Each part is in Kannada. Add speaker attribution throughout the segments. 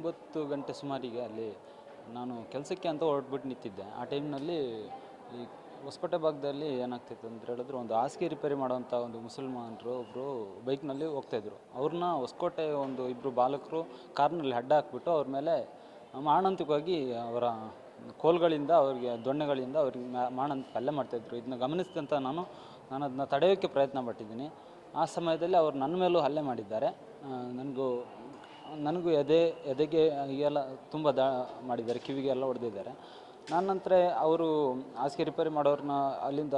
Speaker 1: 9 ಗಂಟೆ ಸುಮಾರಿಗೆ ಅಲ್ಲಿ ನಾನು ಕೆಲಸಕ್ಕೆ ಅಂತ ಹೊರಟ್ಬಿಟ್ಟು ನಿಂತಿದ್ದೆ. ಆ ಟೈಮ್ನಲ್ಲಿ ಈ ಹೊಸಕೋಟೆ ಭಾಗದಲ್ಲಿ ಏನಾಗ್ತಿತ್ತು ಅಂತ ಹೇಳಿದ್ರೆ, ಒಂದು ಹಾಸಿಗೆ ರಿಪೇರಿ ಮಾಡೋವಂಥ ಒಂದು ಮುಸಲ್ಮಾನರು ಒಬ್ಬರು ಬೈಕ್ನಲ್ಲಿ ಹೋಗ್ತಾಯಿದ್ರು. ಅವ್ರನ್ನ ಹೊಸಕೋಟೆ ಒಂದು ಇಬ್ಬರು ಬಾಲಕರು ಕಾರ್ನಲ್ಲಿ ಅಡ್ಡ ಹಾಕ್ಬಿಟ್ಟು ಅವ್ರ ಮೇಲೆ ಮಾರಣಾಂತಿಕವಾಗಿ ಅವರ ಕೋಲ್ಗಳಿಂದ ಅವ್ರಿಗೆ ದೊಣ್ಣೆಗಳಿಂದ ಅವ್ರಿಗೆ ಮಾರಣಾಂತಿಕ ಹಲ್ಲೆ ಮಾಡ್ತಾಯಿದ್ರು. ಇದನ್ನ ಗಮನಿಸಿದಂಥ ನಾನು ಅದನ್ನ ತಡೆಯೋಕ್ಕೆ ಪ್ರಯತ್ನ ಪಟ್ಟಿದ್ದೀನಿ. ಆ ಸಮಯದಲ್ಲಿ ಅವರು ನನ್ನ ಮೇಲೂ ಹಲ್ಲೆ ಮಾಡಿದ್ದಾರೆ. ನನಗೂ ಎದೆಗೆ ಹೀಗೆಲ್ಲ ತುಂಬ ಮಾಡಿದ್ದಾರೆ, ಕಿವಿಗೆ ಎಲ್ಲ ಹೊಡೆದಿದ್ದಾರೆ. ನನ್ನ ನಂತರ ಅವರು ಹಾಸಿಗೆ ರಿಪೇರಿ ಮಾಡೋರನ್ನ ಅಲ್ಲಿಂದ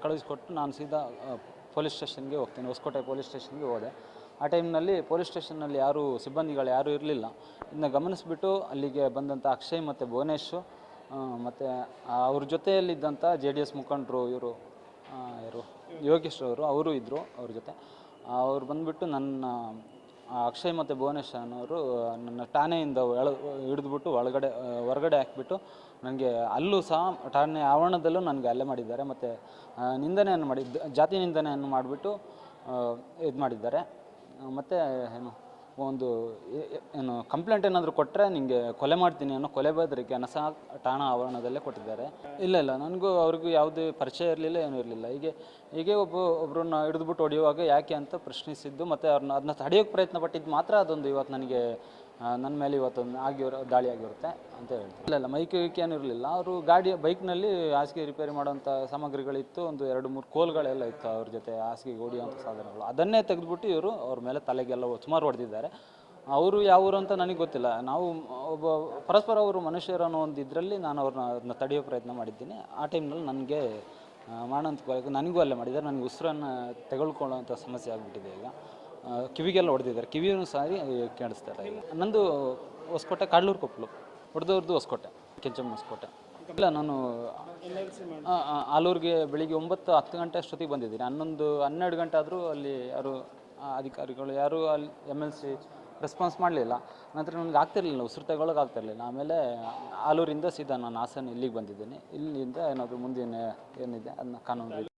Speaker 1: ಕಳುಹಿಸ್ಕೊಟ್ಟು ನಾನು ಸೀದಾ ಪೊಲೀಸ್ ಸ್ಟೇಷನ್ಗೆ ಹೋಗ್ತೀನಿ. ಹೊಸಕೋಟೆ ಪೊಲೀಸ್ ಸ್ಟೇಷನ್ಗೆ ಹೋದೆ. ಆ ಟೈಮ್ನಲ್ಲಿ ಪೊಲೀಸ್ ಸ್ಟೇಷನ್ನಲ್ಲಿ ಸಿಬ್ಬಂದಿಗಳು ಯಾರೂ ಇರಲಿಲ್ಲ. ಇದನ್ನ ಗಮನಿಸಿಬಿಟ್ಟು ಅಲ್ಲಿಗೆ ಬಂದಂಥ ಅಕ್ಷಯ್ ಮತ್ತು ಭುವನೇಶು ಮತ್ತು ಅವ್ರ ಜೊತೆಯಲ್ಲಿದ್ದಂಥ JDS ಮುಖಂಡರು ಇವರು ಯಾರು ಯೋಗೇಶ್ ಅವರು ಇದ್ದರು ಅವ್ರ ಜೊತೆ. ಅವ್ರು ಬಂದುಬಿಟ್ಟು ಅಕ್ಷಯ್ ಮತ್ತು ಭುವನೇಶ್ ಅನ್ನೋರು ನನ್ನ ಠಾಣೆಯಿಂದ ಹಿಡಿದ್ಬಿಟ್ಟು ಹೊರಗಡೆ ಹಾಕಿಬಿಟ್ಟು ನನಗೆ ಅಲ್ಲೂ ಸಹ ಠಾಣೆ ಆವರಣದಲ್ಲೂ ನನಗೆ ಹಲ್ಲೆ ಮಾಡಿದ್ದಾರೆ. ಮತ್ತು ನಿಂದನೆಯನ್ನು ಜಾತಿ ನಿಂದನೆಯನ್ನು ಮಾಡಿಬಿಟ್ಟು ಇದು ಮಾಡಿದ್ದಾರೆ. ಮತ್ತು ಕಂಪ್ಲೇಂಟ್ ಏನಾದರೂ ಕೊಟ್ಟರೆ ನಿಮಗೆ ಕೊಲೆ ಮಾಡ್ತೀನಿ ಅನ್ನೋ ಕೊಲೆ ಬೆದರಿಕೆಯನ್ನು ಸಹ ಠಾಣಾ ಆವರಣದಲ್ಲೇ ಕೊಟ್ಟಿದ್ದಾರೆ. ಇಲ್ಲ ನನಗೂ ಅವ್ರಿಗೂ ಯಾವುದೇ ಪರಿಚಯ ಇರಲಿಲ್ಲ, ಏನೂ ಇರಲಿಲ್ಲ. ಹೀಗೆ ಒಬ್ಬರನ್ನ ಹಿಡಿದ್ಬಿಟ್ಟು ಹೊಡೆಯುವಾಗ ಯಾಕೆ ಅಂತ ಪ್ರಶ್ನಿಸಿದ್ದು, ಮತ್ತು ಅದನ್ನ ತಡೆಯೋಕ್ಕೆ ಪ್ರಯತ್ನ ಪಟ್ಟಿದ್ದು ಮಾತ್ರ ಅದೊಂದು ಇವತ್ತು ನನಗೆ ನನ್ನ ಮೇಲೆ ಇವತ್ತೊಂದು ದಾಳಿ ಆಗಿರುತ್ತೆ ಅಂತ ಹೇಳ್ತಾರೆ. ಇಲ್ಲ ಮೈಕ್ ಏನೂ ಇರಲಿಲ್ಲ. ಅವರು ಬೈಕ್ನಲ್ಲಿ ಹಾಸಿಗೆ ರಿಪೇರಿ ಮಾಡೋಂಥ ಸಾಮಗ್ರಿಗಳಿತ್ತು, ಒಂದು 2-3 ಕೋಲ್ಗಳೆಲ್ಲ ಇತ್ತು ಅವ್ರ ಜೊತೆ, ಹಾಸಿಗೆ ಹೊಡೆಯುವಂಥ ಸಾಧನಗಳು. ಅದನ್ನೇ ತೆಗೆದುಬಿಟ್ಟು ಇವರು ಅವ್ರ ಮೇಲೆ ತಲೆಗೆಲ್ಲ ಸುಮಾರು ಹೊಡೆದಿದ್ದಾರೆ. ಅವರು ಯಾವ ಊರು ಅಂತ ನನಗೆ ಗೊತ್ತಿಲ್ಲ. ನಾವು ಪರಸ್ಪರ ಅವರು ಮನುಷ್ಯರು ಅನ್ನೋ ಒಂದು ಇದರಲ್ಲಿ ನಾನು ಅದನ್ನ ತಡೆಯೋ ಪ್ರಯತ್ನ ಮಾಡಿದ್ದೀನಿ. ಆ ಟೈಮ್ನಲ್ಲಿ ನನಗೆ ಮಾರಣಾಂತಿಕವಾಗಿ ನನಗೂ ಅಲ್ಲೇ ಮಾಡಿದ್ದಾರೆ. ನನಗೆ ಉಸಿರನ್ನು ತೆಗೆದುಕೊಳ್ಳುವಂಥ ಸಮಸ್ಯೆ ಆಗಿಬಿಟ್ಟಿದೆ. ಈಗ ಕಿವಿಗೆಲ್ಲ ಹೊಡೆದಿದ್ದಾರೆ, ಕಿವಿಯೂ ಸಾರಿ ಕೇಳಿಸ್ತಾರೆ. ನಂದು ಹೊಸಕೋಟೆ ಕಾಡ್ಲೂರು ಕೊಪ್ಪಲು, ಹೊಡೆದವ್ರದ್ದು ಹೊಸಕೋಟೆ, ಕೆಂಚಮ್ಮ ಹೊಸಕೋಟೆ. ಇಲ್ಲ ನಾನು ಆಲೂರಿಗೆ ಬೆಳಿಗ್ಗೆ 9-10 ಗಂಟೆ ಅಷ್ಟೊತ್ತಿಗೆ ಬಂದಿದ್ದೀನಿ. 11-12 ಗಂಟೆ ಆದರೂ ಅಲ್ಲಿ ಯಾರು ಅಧಿಕಾರಿಗಳು ಯಾರೂ ಅಲ್ಲಿ MLC ರೆಸ್ಪಾನ್ಸ್ ಮಾಡಲಿಲ್ಲ. ನಂತರ ನನಗೆ ಆಗ್ತಿರಲಿಲ್ಲ, ಉಸಿರು ತಗೊಳ್ಳೋಕೆ ಆಗ್ತಿರಲಿಲ್ಲ. ಆಮೇಲೆ ಆಲೂರಿಂದ ಸೀದಾ ನಾನು ಹಾಸನ ಇಲ್ಲಿಗೆ ಬಂದಿದ್ದೀನಿ. ಇಲ್ಲಿಂದ ಏನಾದರೂ ಮುಂದಿನ ಏನಿದೆ ಅದನ್ನ ಕಾನೂನು